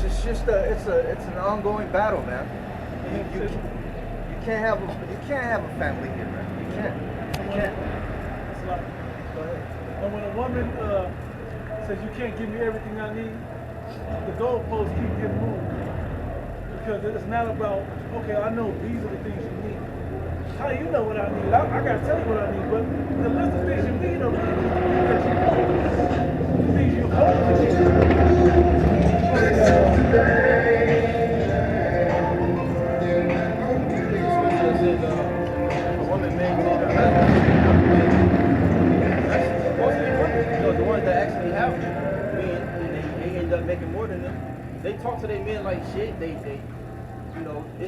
it's an ongoing battle, man. You can't have a family here, man. You can't. That's a lot. Go ahead. And when a woman says you can't give me everything I need, the goalposts keep getting moved. Because it's not about, okay, I know these are the things you need. How do you know what I need? I gotta tell you what I need, but the list of things you need are really just the things that you want. The things you hope to get. A woman may need her husband. That's mostly women, the ones that actually have men, and they end up making more than them. They talk to their men like shit. They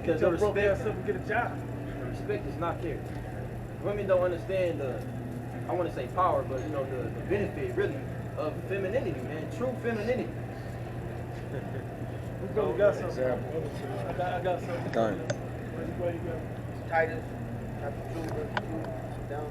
it's the respect. Get a job. The respect is not there. Women don't understand I want to say power, but the benefit really of femininity, man. True femininity. We probably got something. I got something. Done. Where you go? Titus, chapter 2, verse 2, down.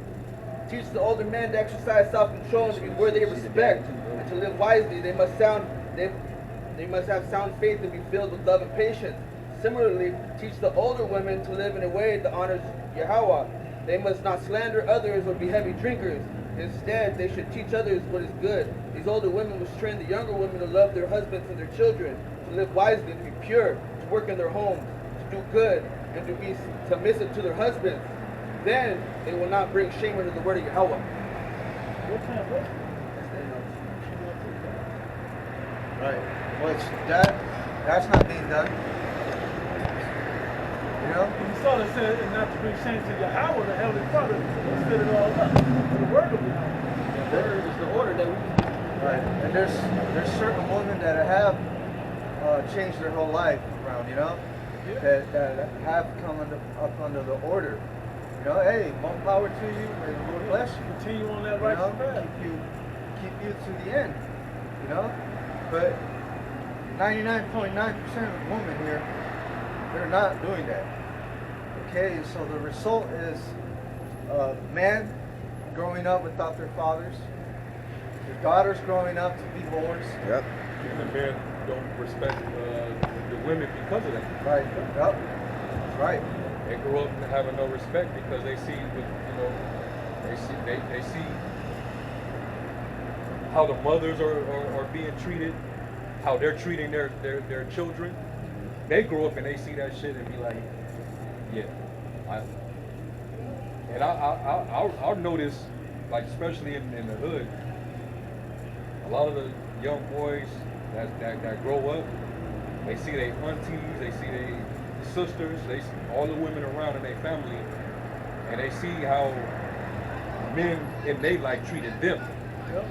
Teach the older men to exercise self-control and to be worthy of respect, and to live wisely. They must have sound faith and be filled with love and patience. Similarly, teach the older women to live in a way that honors Yahweh. They must not slander others or be heavy drinkers. Instead, they should teach others what is good. These older women must train the younger women to love their husbands and their children, to live wisely, to be pure, to work in their homes, to do good, and to be submissive to their husbands. Then they will not bring shame into the word of Yahweh. What kind of what? Right. Which that's not being done. You saw that said, and not to bring shame to Yahweh, the Heavenly Father, will set it all up. The word will be on. The word is the order that we. Right. And there's certain women that have changed their whole life around, that have come up under the order. Hey, more power to you, may the Lord bless you. Continue on that right path. Keep you to the end. But 99.9% of the women here, they're not doing that. Okay, so the result is men growing up without their fathers, their daughters growing up to be whores. Yep. And the men don't respect the women because of that. Right. Yep. That's right. They grew up having no respect because they see, they see how the mothers are being treated, how they're treating their children. They grow up and they see that shit and be like, yeah. I'll notice, like especially in the hood, a lot of the young boys that grow up, they see their aunties, they see their sisters, they see all the women around in their family, and they see how men in their life treated them. Yep.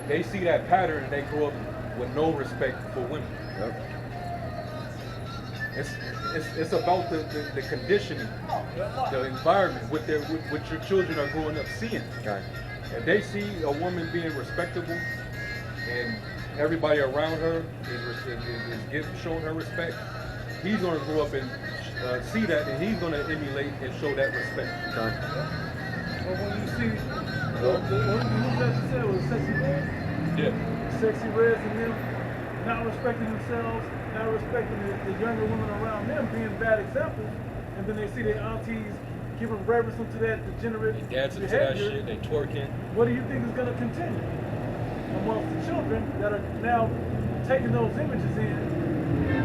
They see that pattern and they grow up with no respect for women. Yep. It's about the conditioning, the environment, what your children are growing up seeing. Okay. If they see a woman being respectable and everybody around her is showing her respect, he's going to grow up and see that, and he's going to emulate and show that respect. Okay. Well, when you see, who that you said was Sexy Red? Yeah. Sexy Reds and them not respecting themselves, not respecting the younger women around them, being bad examples, and then they see their aunties giving reverence to that degenerate They dancing to behavior. that shit, they twerking. What do you think is going to continue amongst the children that are now taking those images in,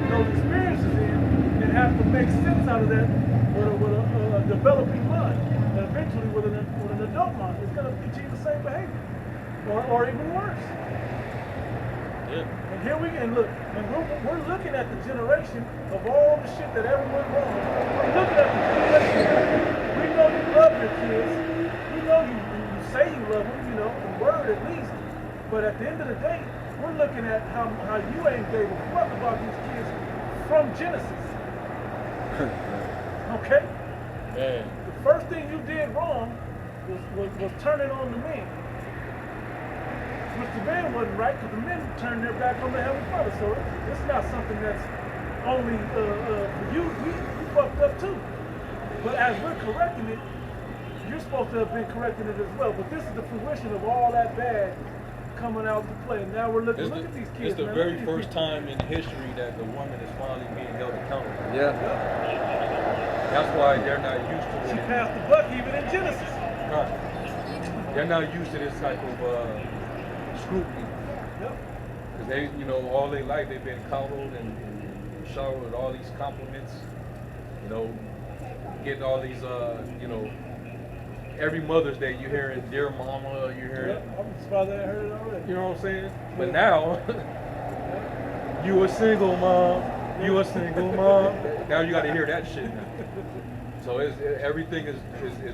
those experiences in, and have to make sense out of that with a developing mind, and eventually with an adult mind, it's going to continue the same behavior, or even worse. Yeah. And here we're looking at the generation of all the shit that everyone wrong. We're looking at the generation. We know you love your kids. We know you say you love them, in word at least. But at the end of the day, we're looking at how you ain't gave a fuck about these kids from Genesis. Okay? Man. The first thing you did wrong was turning on the men. Which the men wasn't right, because the men turned their back on the Heavenly Father. So it's not something that's only for you. You fucked up too. But as we're correcting it, you're supposed to have been correcting it as well. But this is the fruition of all that bad coming out to play. Now we're looking, look at these kids, It's the man. very Look at first these time in history that the woman is finally being held accountable. Yeah. That's why they're not used to She it. passed the buck even in Genesis. Right. They're not used to this type of scrutiny. Yep. Because they, you know, all their life they've been coddled and showered with all these compliments. You know, getting all these, you know, every Mother's Day you're hearing "Dear Mama," you're hearing. Yep. I'm surprised I ain't heard it already. You know what I'm saying? But now, you a single mom. You a single mom. Now you got to hear that shit now. So everything is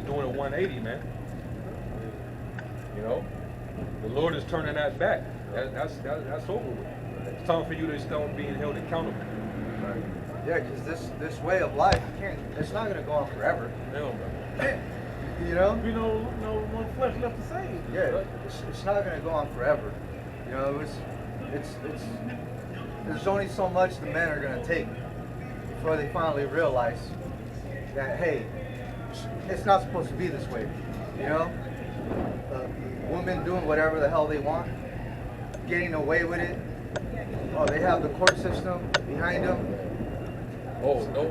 doing a 180, man. You know, the Lord is turning that back. That's over with. It's time for you to start being held accountable. Right. Yeah, because this way of life, it's not going to go on forever. Hell no. You know? Be no one flesh left to save. Yeah, it's not going to go on forever. You know, there's only so much the men are going to take before they finally realize that, hey, it's not supposed to be this way. You know? Women doing whatever the hell they want, getting away with it. Oh, they have the court system behind them. Oh no.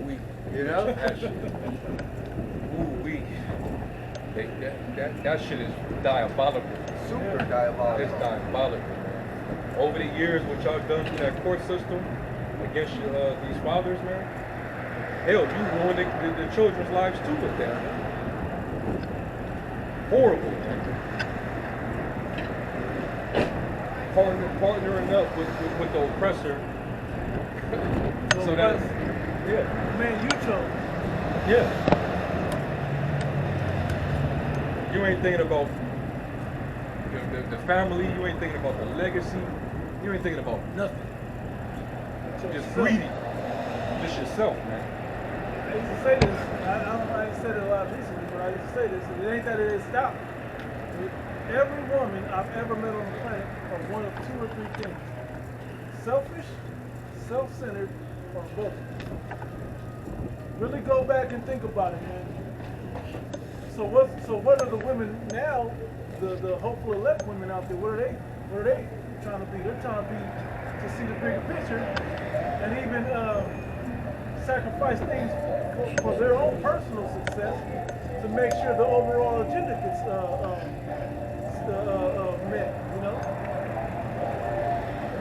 We. You know? That shit. We. That shit is diabolical. Super diabolical. It's diabolical, man. Over the years, what y'all done to that court system against these fathers, man. Hell, you ruined the children's lives too with that. Horrible, man. Partnering up with the oppressor. So that's, yeah. Man, you chose. Yeah. You ain't thinking about the family, you ain't thinking about the legacy, you ain't thinking about nothing. Just greedy. Just yourself, man. I used to say this, I ain't said it a lot recently, but I used to say this, it ain't that it stopped. Every woman I've ever met on the planet are one of 2 or 3 things. Selfish, self-centered, or both. Really go back and think about it, man. So what are the women now, the hopeful elect women out there, what are they trying to be? They're trying to be, to see the bigger picture and even sacrifice things for their own personal success to make sure the overall agenda gets met, you know?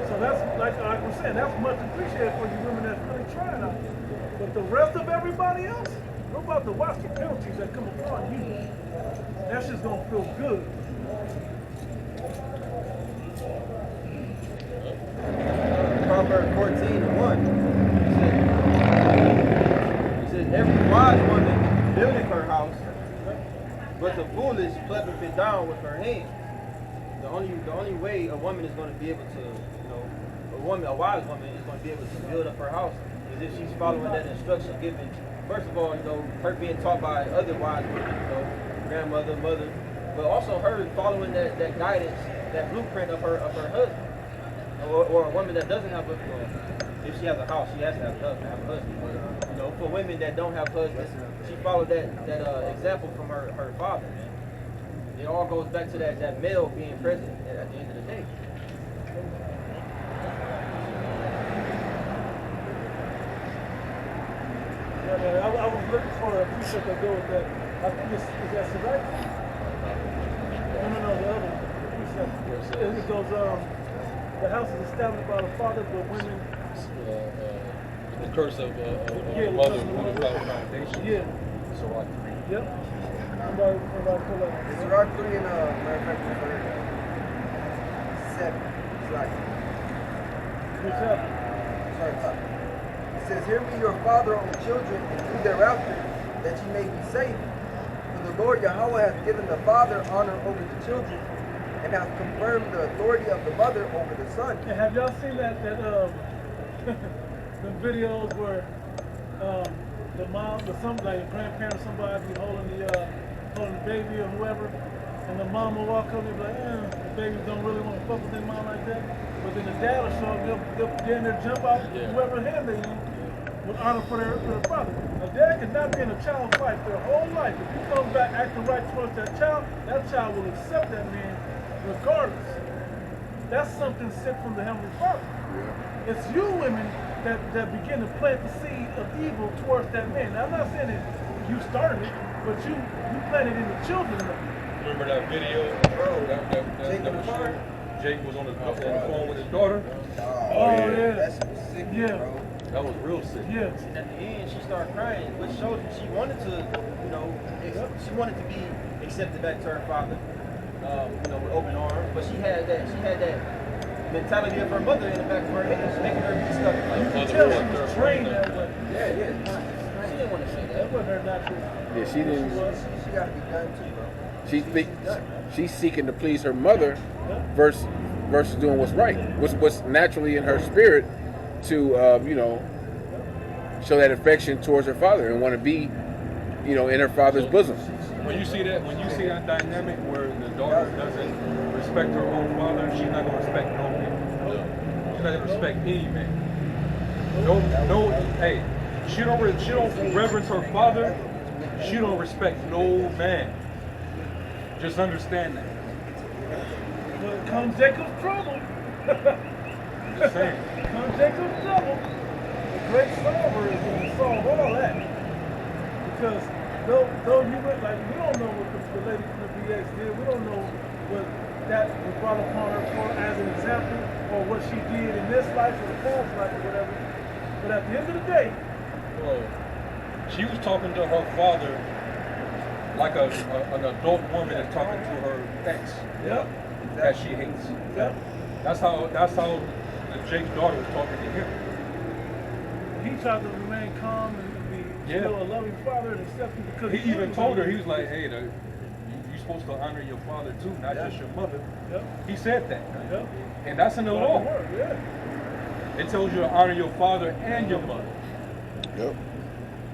So that's, like we're saying, that's much appreciated for you women that's really trying out there. But the rest of everybody else, we're about to watch the penalties that come upon you. That shit's gonna feel good. Proverbs 14:1. It says, every wise woman buildeth her house, but the foolish plucketh it down with her hand. The only way a woman is going to be able to, you know, a wise woman is going to be able to build up her house is if she's following that instruction given. First of all, you know, her being taught by other wise women, you know, grandmother, mother, but also her following that guidance, that blueprint of her husband, or a woman that doesn't have a, well, if she has a house, she has to have a husband. But, you know, for women that don't have husbands, she followed that example from her father, man. It all goes back to that male being present at the end of the day. Yeah, man, I was looking for a precept that go with that. I think is that Sirach? No, the other precept. It goes, the house is established by the father, but women. The curse of the mother without foundation. Yeah. So I Yep. Somebody pull up. It's Rock 3 and matter of fact, 7. It's like, What's up? sorry, top. It says, hear me your father own children, and do thereafter, that ye may be safe. For the Lord Yahweh hath given the father honor over the children, and hath confirmed the authority of the mother over the son. And have y'all seen that the videos where the mom, like a grandparent, somebody be holding the baby or whoever, and the mom will walk up and be like, the babies don't really want to fuck with their mom like that. But then the dad will show up, they'll get in there, jump out, whoever hand they in, with honor for their father. A dad cannot be in a child fight their whole life. If he comes back acting right towards that child will accept that man regardless. that's something sent from the Heavenly Father. Yeah. It's you women that begin to plant the seed of evil towards that man. Now, I'm not saying that you started it, but you planted in the children of it. Remember that video? That was showing Jake was on the phone with his daughter. Oh, yeah. That's sick, Yeah. bro. That was real sick. Yeah. And at the end, she started crying, which shows that she wanted to, she wanted to be accepted back to her father, with open arms. But she had that mentality of her mother in the back of her head, making her be stuck. You Like, can tell she was trained that way. yeah. She didn't want to say that. That wasn't her natural. Yeah, she didn't. She gotta be done too, bro. She's seeking to please her mother versus doing what's right. What's naturally in her spirit to show that affection towards her father and want to be, in her father's bosom. When you see that dynamic where the daughter doesn't respect her own father, she's not gonna respect no man. She's not gonna respect any man. No. Hey, she don't reverence her father. She don't respect no man. Just understand that. Well, come Jacob's trouble. Just saying. Come Jacob's trouble. The great solver is going to solve all that. Because though you went like, we don't know what the lady from the BX did. We don't know what that was brought upon her for as an example, or what she did in this life or the past life or whatever. But at the end of the day, Well, she was talking to her father like an adult woman is talking to her ex that she hates. yeah, That's how the Jake's daughter was talking to him. he tried to remain calm and be a loving father and accept him because He even told her, he was like, hey, you're supposed to honor your father too, not just your mother. Yep. He said that. Yep. And that's in the law. Yeah. It tells you to honor your father and your mother. Yep.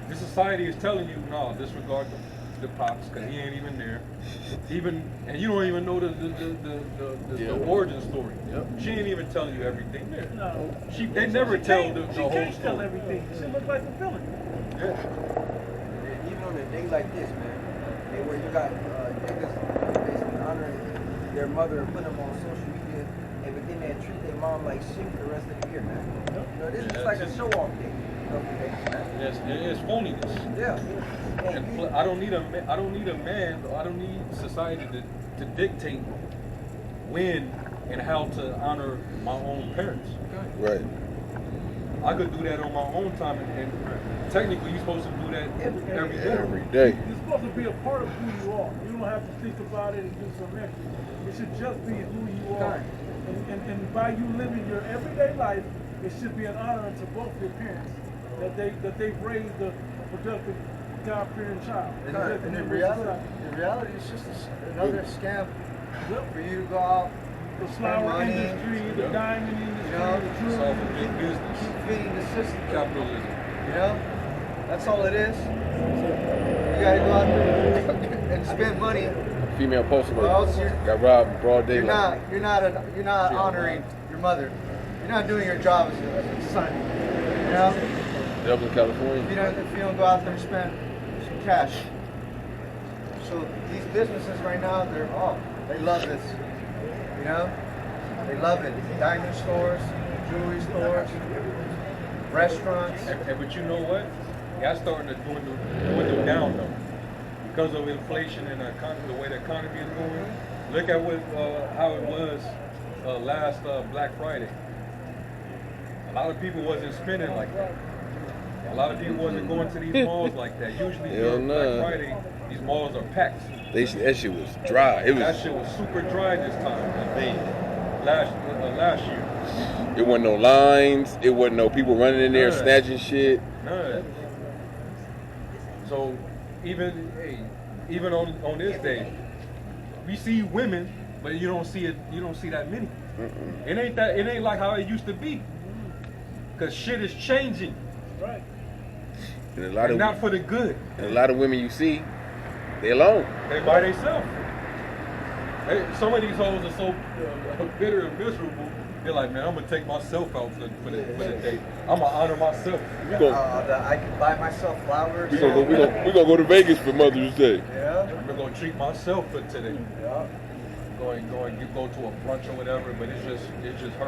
This society is telling you, no, disregard the pops, because he ain't even there. And you don't even know the origin story. Yep. She ain't even telling you everything there. No. They never tell the She whole can't tell story. everything. She look like the villain. Yeah. Even on a day like this, man, where you got niggas basically honoring their mother and putting them on social media, and but then they treat their mom like shit for the rest of the year, man. This is like a show-off day. It's phoniness. Yeah. And I don't need a man. I don't need society to dictate when and how to honor my own parents. Right. I could do that on my own time, and technically you're supposed to do that every day. Every day. It's supposed to be a part of who you are. You don't have to think about it and do something extra. It should just be who you are. And by you living your everyday life, it should be an honor to both your parents that they've raised a productive, God-fearing child. And in reality, it's just another scam for you to go out, The spend flower money, industry, the diamond industry, you know, the It's jewelry all industry. for big business. keep feeding the system. Capitalism. You know, that's all it is. You gotta go out there and spend money. Female postal Or else you're got robbed in broad you're daylight. you're not honoring your mother. You're not doing your job as a son. You know, Dublin, if California. you don't go out there and spend some cash. So these businesses right now, they love this. You know, they love it. Diamond stores, jewelry stores, restaurants. But you know what? That's starting to dwindle down though, because of inflation and the way the economy is going. Look at how it was last Black Friday. A lot of people wasn't spending like that. A lot of people wasn't going to these malls like that. Usually during Black Friday, these malls are packed. That shit was dry. That shit was super dry this time. Last year. It wasn't no lines. It wasn't no people running in there None. snatching shit. None. So even on this day, we see women, but you don't see it. You don't see that many. It ain't like how it used to be. Cause shit is changing. Right. And a lot of Not for the good. and a lot of women you see, they alone. They by themselves. Some of these hoes are so bitter and miserable. They're like, man, I'm gonna take myself out for the day. I'm gonna honor myself. I can buy myself flowers. We gonna go to Vegas for Mother's Day. Yeah. I'm gonna treat myself for today. Yeah. go to a brunch or whatever, but it's just her